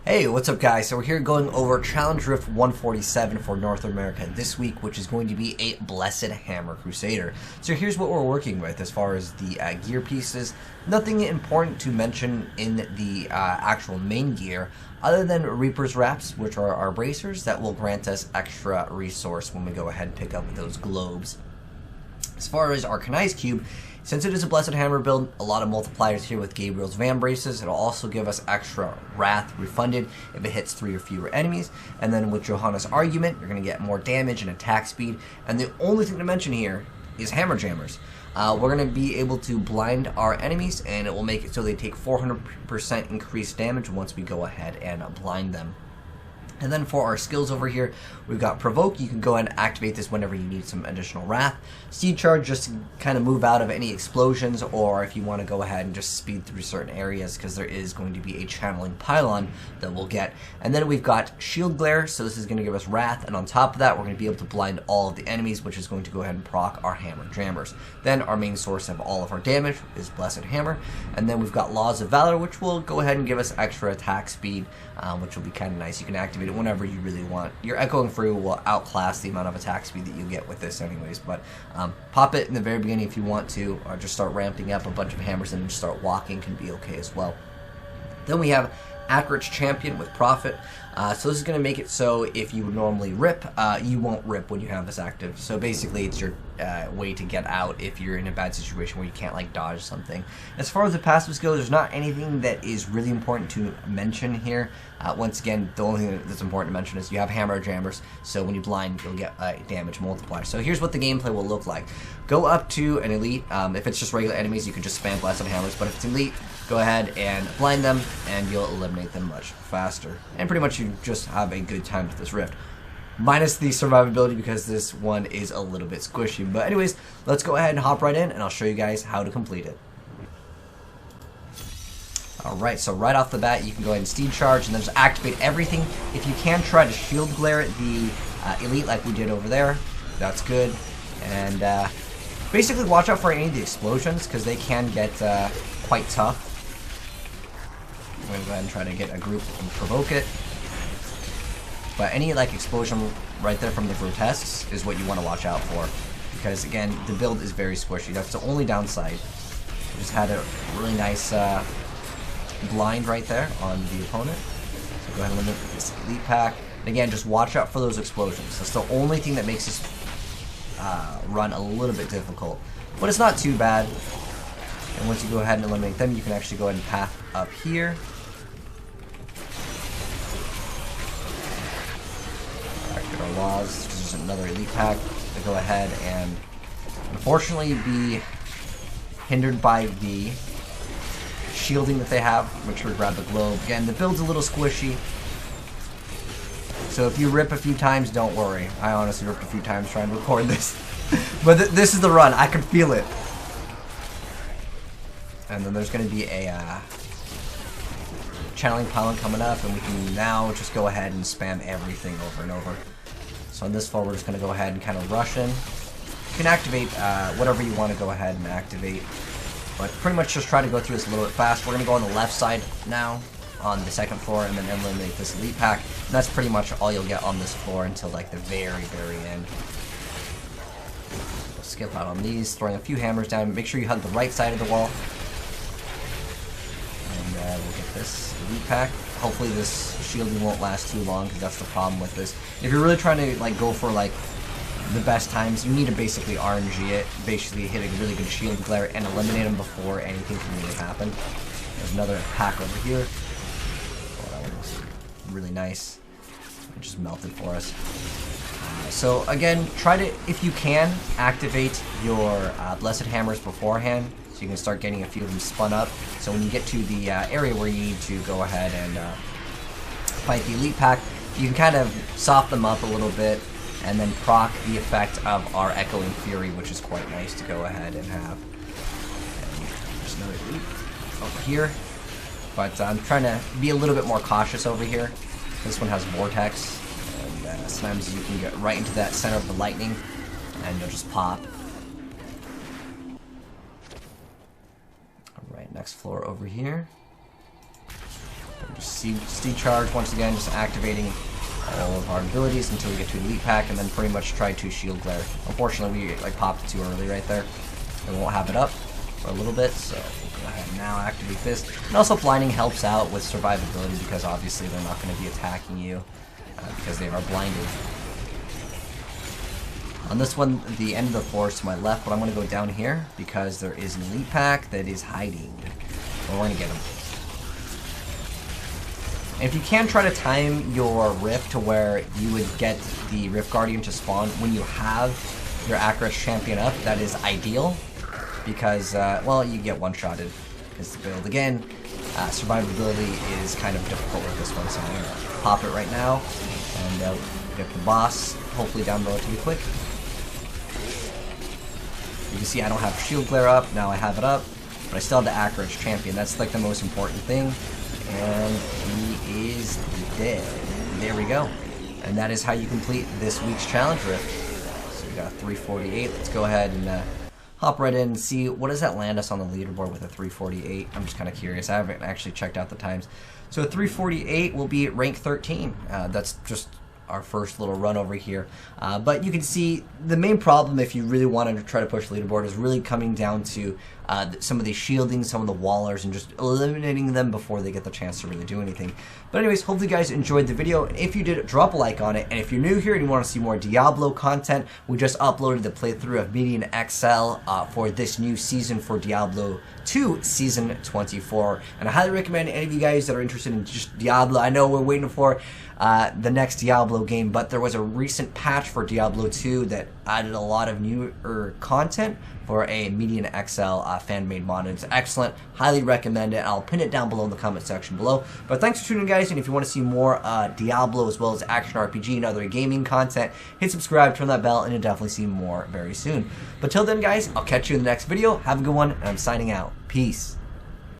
Hey, what's up guys? So we're here going over Challenge Rift 147 for North America this week, which is going to be a Blessed Hammer Crusader. So here's what we're working with as far as the gear pieces. Nothing important to mention in the actual main gear, other than Reaper's Wraps, which are our bracers that will grant us extra resource when we go ahead and pick up those globes. As far as our Kanai's Cube, since it is a Blessed Hammer build, a lot of multipliers here with Gabriel's Van Braces. It'll also give us extra Wrath refunded if it hits 3 or fewer enemies. And then with Johanna's Argument, you're going to get more damage and attack speed. And the only thing to mention here is Hammer Jammers. We're going to be able to blind our enemies, and it will make it so they take 400% increased damage once we go ahead and blind them. And then for our skills over here, we've got Provoke. You can go ahead and activate this whenever you need some additional Wrath. Seed Charge, just to kind of move out of any explosions, or if you want to go ahead and just speed through certain areas, because there is going to be a channeling pylon that we'll get. And then we've got Shield Glare, so this is going to give us Wrath, and on top of that, we're going to be able to blind all of the enemies, which is going to go ahead and proc our Hammer Jammers. Then our main source of all of our damage is Blessed Hammer. And then we've got Laws of Valor, which will go ahead and give us extra attack speed, which will be kind of nice. You can activate it whenever you really want. Your Echoing Fury will outclass the amount of attack speed that you get with this anyways, but pop it in the very beginning if you want to, or just start ramping up a bunch of hammers and just start walking can be okay as well. Then we have Accurate's Champion with Prophet. So this is going to make it so if you would normally rip, you won't rip when you have this active. So basically it's your way to get out if you're in a bad situation where you can't like dodge something. As far as the passives go, there's not anything that is really important to mention here. Once again, the only thing that's important to mention is you have Hammer Jammers, so when you blind, you'll get a damage multiplier. So here's what the gameplay will look like. Go up to an Elite. If it's just regular enemies, you can just spam Blessed Hammers, but if it's Elite, go ahead and blind them, and you'll eliminate them much faster. And pretty much you just have a good time with this Rift. Minus the survivability, because this one is a little bit squishy. But anyways, let's go ahead and hop right in, and I'll show you guys how to complete it. Alright, so right off the bat, you can go ahead and Steed Charge, and then just activate everything. If you can, try to Shield Glare the Elite like we did over there. That's good. And basically watch out for any of the explosions, because they can get quite tough. I'm going to go ahead and try to get a group and provoke it. But any like explosion right there from the grotesques is what you want to watch out for, because again, the build is very squishy. That's the only downside. We just had a really nice blind right there on the opponent. So go ahead and limit this Elite Pack. And again, just watch out for those explosions. That's the only thing that makes this run a little bit difficult. But it's not too bad. And once you go ahead and eliminate them, you can actually go ahead and path up here. Activate our laws. This is another Elite Pack to go ahead and unfortunately be hindered by the shielding that they have. Make sure to grab the globe. Again, the build's a little squishy, so if you rip a few times, don't worry. I honestly ripped a few times trying to record this. But this is the run. I can feel it. And then there's going to be a channeling pylon coming up, and we can now just go ahead and spam everything over and over. So on this floor, we're just going to go ahead and kind of rush in. You can activate whatever you want to go ahead and activate. But pretty much just try to go through this a little bit fast. We're going to go on the left side now, on the second floor, and then eliminate this Elite Pack. And that's pretty much all you'll get on this floor until like the very, very end. We'll skip out on these, throwing a few hammers down. Make sure you hug the right side of the wall. And we'll get this Elite Pack. Hopefully this shielding won't last too long, because that's the problem with this. If you're really trying to like go for like the best times, you need to basically RNG it, basically hit a really good Shield Glare and eliminate them before anything can really happen. There's another pack over here. Oh, that one was really nice. It just melted for us. So again, try to, if you can, activate your Blessed Hammers beforehand, so you can start getting a few of them spun up. So when you get to the area where you need to go ahead and fight the Elite Pack, you can kind of soften them up a little bit, and then proc the effect of our Echoing Fury, which is quite nice to go ahead and have. And there's another Elite over here. But I'm trying to be a little bit more cautious over here. This one has Vortex, and sometimes you can get right into that center of the lightning, and you'll just pop. Alright, next floor over here. Just Steed Charge once again, just activating all of our abilities until we get to Elite Pack, and then pretty much try to Shield Glare. Unfortunately, we like popped it too early right there. We won't have it up for a little bit, so we'll go ahead and now activate this. And also blinding helps out with survivability because obviously they're not going to be attacking you because they are blinded. On this one, the end of the floor is to my left, but I'm going to go down here because there is an Elite Pack that is hiding. We're going to get him. And if you can try to time your Rift to where you would get the Rift Guardian to spawn when you have your Across Champion up, that is ideal. Because, well, you get one-shotted is the build. Again, survivability is kind of difficult with this one, so I'm going to pop it right now and get the boss, hopefully down relatively quick. You can see I don't have Shield Glare up, now I have it up, but I still have the Across Champion. That's like the most important thing. And he is dead. There we go. And that is how you complete this week's challenge rift. So we got a 348. Let's go ahead and hop right in and see what does that land us on the leaderboard with a 348. I'm just kind of curious. I haven't actually checked out the times. So a 348 will be at rank 13. That's just our first little run over here. But you can see the main problem if you really want to try to push leaderboard is really coming down to some of the shielding, some of the wallers, and just eliminating them before they get the chance to really do anything. But anyways, hopefully you guys enjoyed the video, and if you did, drop a like on it. And if you're new here and you want to see more Diablo content, we just uploaded the playthrough of Median XL for this new season for Diablo 2 Season 24. And I highly recommend any of you guys that are interested in just Diablo. I know we're waiting for the next Diablo game, but there was a recent patch for Diablo 2 that added a lot of newer content for a Median XL fan-made mod. It's excellent. Highly recommend it. I'll pin it down below in the comment section below. But thanks for tuning in, guys, and if you want to see more Diablo as well as action RPG and other gaming content, hit subscribe, turn that bell, and you'll definitely see more very soon. But till then, guys, I'll catch you in the next video. Have a good one, and I'm signing out. Peace.